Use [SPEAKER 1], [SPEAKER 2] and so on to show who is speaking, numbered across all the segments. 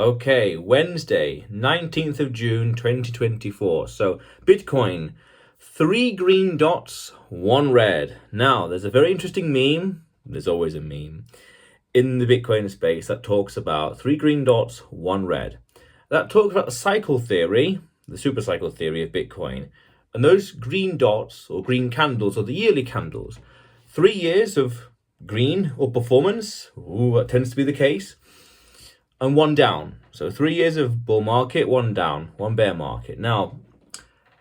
[SPEAKER 1] Okay, Wednesday, 19th of June, 2024. So, Bitcoin, 3 green dots, 1 red. Now, there's a very interesting meme. There's always a meme in the Bitcoin space that talks about 3 green dots, 1 red. That talks about the cycle theory, the super cycle theory of Bitcoin. And those green dots or green candles or the yearly candles, 3 years of green or performance, that tends to be the case, and 1 down. So 3 years of bull market, 1 down, 1 bear market. Now,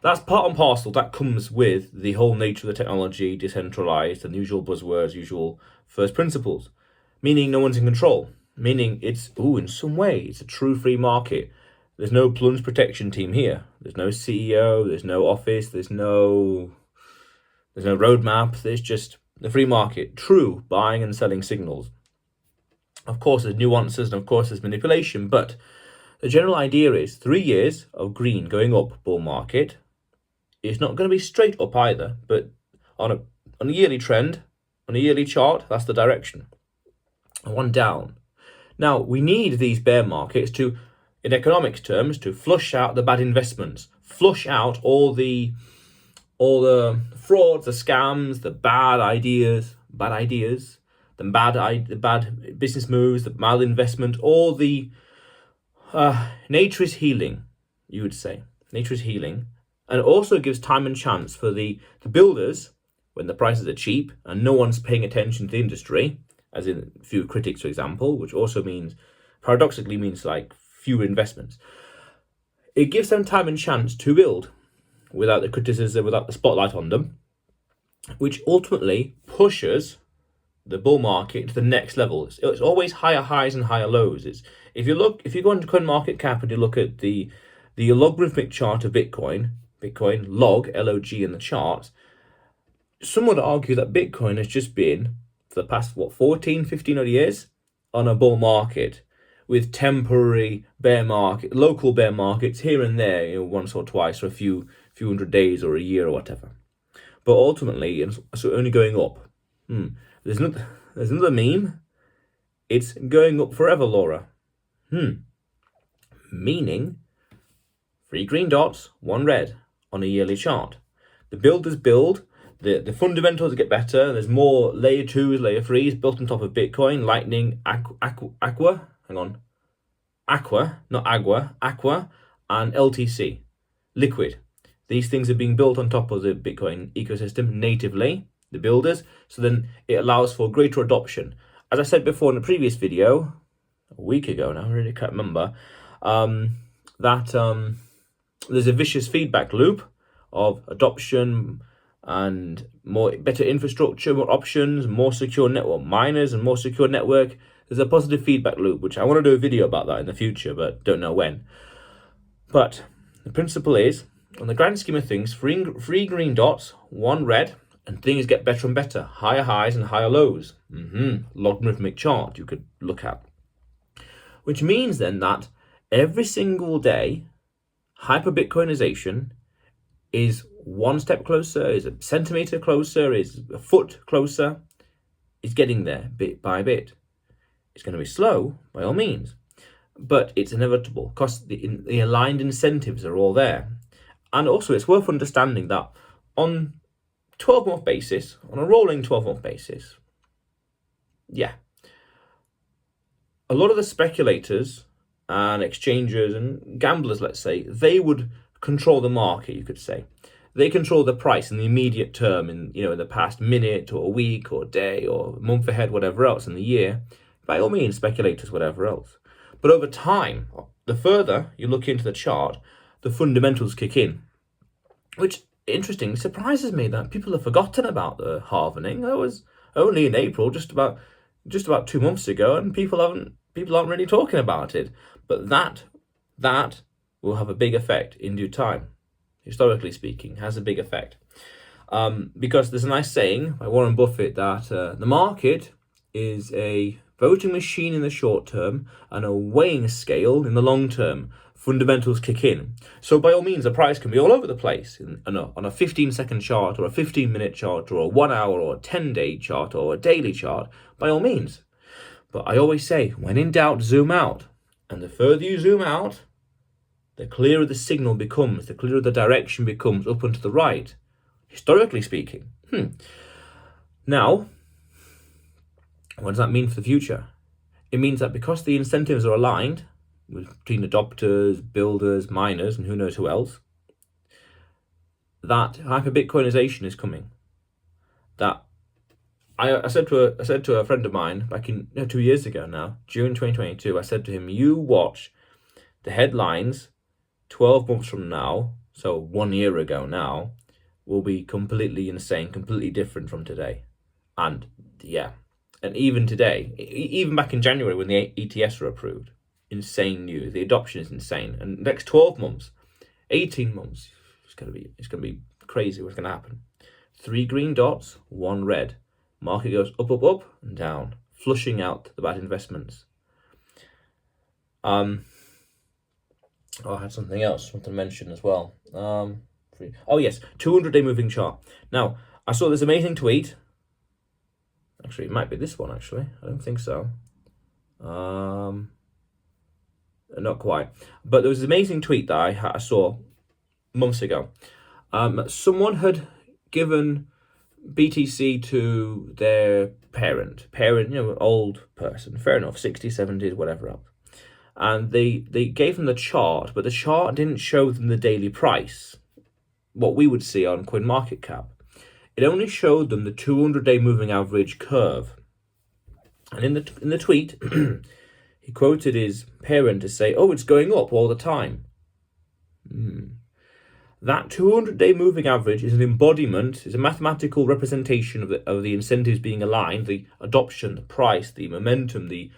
[SPEAKER 1] that's part and parcel. That comes with the whole nature of the technology, decentralized, and the usual buzzwords, usual first principles, meaning no one's in control, meaning it's, in some way, it's a true free market. There's no plunge protection team here. There's no CEO, there's no office, there's no roadmap. There's just the free market, true buying and selling signals. Of course, there's nuances and of course there's manipulation, but the general idea is 3 years of green going up bull market. It's not going to be straight up either, but on a yearly trend, on a yearly chart, that's the direction. And 1 down. Now, we need these bear markets to, in economics terms, to flush out the bad investments, flush out all the frauds, the scams, the bad ideas, the bad business moves, the malinvestment, all the nature is healing, you would say. Nature is healing. And it also gives time and chance for the builders, when the prices are cheap and no one's paying attention to the industry, as in few critics, for example, which also means, paradoxically means like fewer investments. It gives them time and chance to build without the criticism, without the spotlight on them, which ultimately pushes the bull market to the next level. It's always higher highs and higher lows. If you go into CoinMarketCap and you look at the logarithmic chart of Bitcoin log, L-O-G in the chart, some would argue that Bitcoin has just been, for the past, 14, 15 odd years, on a bull market with temporary bear market, local bear markets here and there, once or twice for a few hundred days or a year or whatever. But ultimately, it's only going up. There's another meme. It's going up forever, Laura. Meaning 3 green dots, 1 red on a yearly chart. The builders build, the fundamentals get better. There's more layer 2s, layer 3s built on top of Bitcoin, Lightning, Aqua, not Agua, Aqua, and LTC, Liquid. These things are being built on top of the Bitcoin ecosystem natively, the builders, so then it allows for greater adoption. As I said before in a previous video, a week ago now, I really can't remember, that there's a vicious feedback loop of adoption and better infrastructure, more options, more secure network miners and more secure network. There's a positive feedback loop, which I want to do a video about that in the future, but don't know when. But the principle is, on the grand scheme of things, 3 green dots, 1 red, and things get better and better. Higher highs and higher lows. Logarithmic chart you could look at. Which means then that every single day, hyper-Bitcoinization is 1 step closer, is a centimeter closer, is a foot closer, is getting there bit by bit. It's going to be slow, by all means, but it's inevitable because the aligned incentives are all there. And also, it's worth understanding that on 12-month basis, on a rolling 12-month basis, a lot of the speculators and exchangers and gamblers, let's say, they would control the market, you could say. They control the price in the immediate term, in the past minute or a week or day or a month ahead, whatever else in the year. By all means, speculators, whatever else. But over time, the further you look into the chart, the fundamentals kick in, which interesting surprises me that people have forgotten about the halvening. That was only in April, just about 2 months ago, and people aren't really talking about it. But that will have a big effect in due time. Historically speaking, has a big effect. Because there's a nice saying by Warren Buffett that the market is a voting machine in the short term and a weighing scale in the long term. Fundamentals kick in. So by all means, the price can be all over the place on a 15-second chart or a 15-minute chart or a 1 hour or a 10-day chart or a daily chart, by all means. But I always say, when in doubt, zoom out. And the further you zoom out, the clearer the signal becomes, the clearer the direction becomes up and to the right, historically speaking. Now, what does that mean for the future? It means that because the incentives are aligned between adopters, builders, miners, and who knows who else, that hyper-Bitcoinization is coming. That I said to a friend of mine back in 2 years ago now, June 2022, I said to him, you watch the headlines 12 months from now, so 1 year ago now, will be completely insane, completely different from today. And yeah, and even today, even back in January when the ETFs were approved, insane news. The adoption is insane. And the next 12 months, 18 months, it's gonna be crazy what's gonna happen. 3 green dots, 1 red. Market goes up, up, up, and down, flushing out the bad investments. I had something else I want to mention as well. Oh yes, 200-day moving chart. Now, I saw this amazing tweet. Actually, it might be this one, actually. I don't think so. Not quite. But there was an amazing tweet that I saw months ago. Someone had given BTC to their parent, old person, fair enough, 60s, 70s, whatever else. And they gave them the chart, but the chart didn't show them the daily price, what we would see on CoinMarketCap. It only showed them the 200-day moving average curve. And in the tweet, he quoted his parent to say, "Oh, it's going up all the time." That 200-day moving average is an embodiment, is a mathematical representation of the incentives being aligned, the adoption, the price, the momentum, the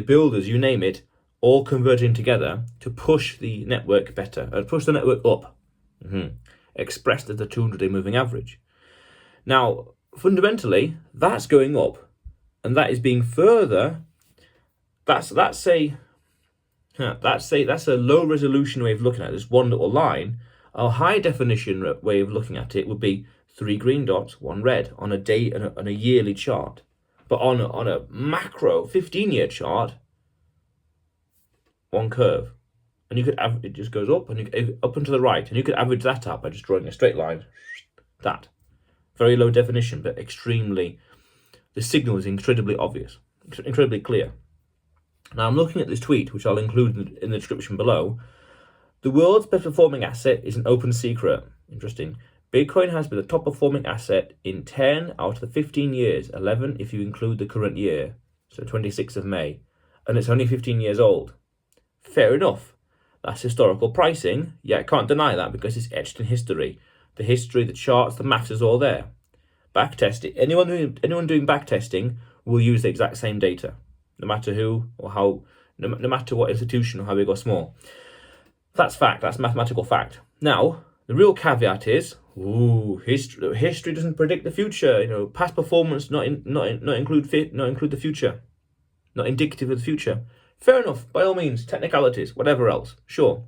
[SPEAKER 1] builders, you name it, all converging together to push the network better, push the network up, expressed as the 200-day moving average. Now, fundamentally, that's going up, and that is being further. That's a low resolution way of looking at this one little line. A high definition way of looking at it would be 3 green dots, 1 red on a day on a yearly chart. But on a macro 15-year chart, 1 curve, and you could it just goes up and up and to the right, and you could average that out by just drawing a straight line. That very low definition, but the signal is incredibly obvious, incredibly clear. Now I'm looking at this tweet, which I'll include in the description below. The world's best performing asset is an open secret. Interesting. Bitcoin has been the top performing asset in 10 out of the 15 years, 11 if you include the current year, so 26th of May, and it's only 15 years old. Fair enough. That's historical pricing, yet I can't deny that because it's etched in history. The history, the charts, the maths is all there. Backtesting. Anyone doing backtesting will use the exact same data, no matter who or how, no matter what institution or how big or small. That's fact. That's mathematical fact. Now, the real caveat is, history doesn't predict the future. Past performance not include the future, not indicative of the future. Fair enough. By all means, technicalities, whatever else, sure.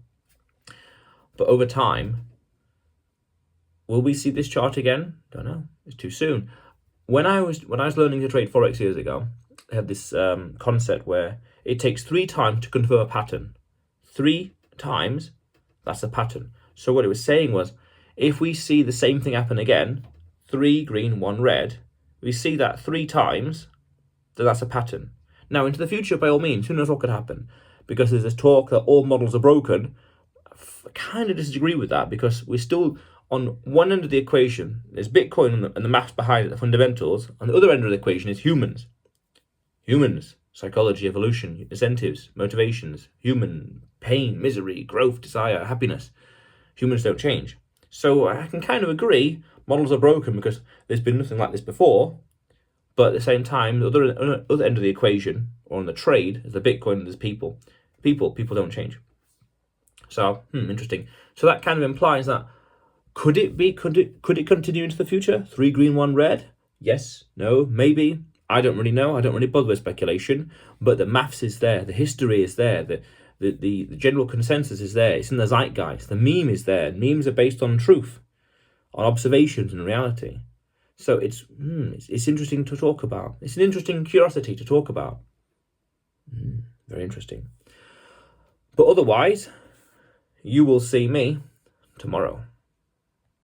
[SPEAKER 1] But over time, will we see this chart again? Don't know. It's too soon. When I was learning to trade forex years ago, I had this concept where it takes 3 times to confirm a pattern. 3 times, that's a pattern. So what it was saying was, if we see the same thing happen again, 3 green, 1 red, we see that 3 times, then that's a pattern. Now, into the future, by all means, who knows what could happen? Because there's this talk that all models are broken. I kind of disagree with that, because we're still on one end of the equation. There's Bitcoin and the maths behind it, the fundamentals. On the other end of the equation is humans. Humans, psychology, evolution, incentives, motivations, human pain, misery, growth, desire, happiness. Humans don't change. So I can kind of agree models are broken because there's been nothing like this before. But at the same time, the other end of the equation, or on the trade, is the Bitcoin, there's people. People don't change. So, interesting. So that kind of implies that could it continue into the future? 3 green, 1 red? Yes, no, maybe. I don't really know. I don't really bother with speculation. But the maths is there. The history is there. The general consensus is there. It's in the zeitgeist. The meme is there. Memes are based on truth, on observations and reality. So it's interesting to talk about. It's an interesting curiosity to talk about. Very interesting. But otherwise, you will see me tomorrow.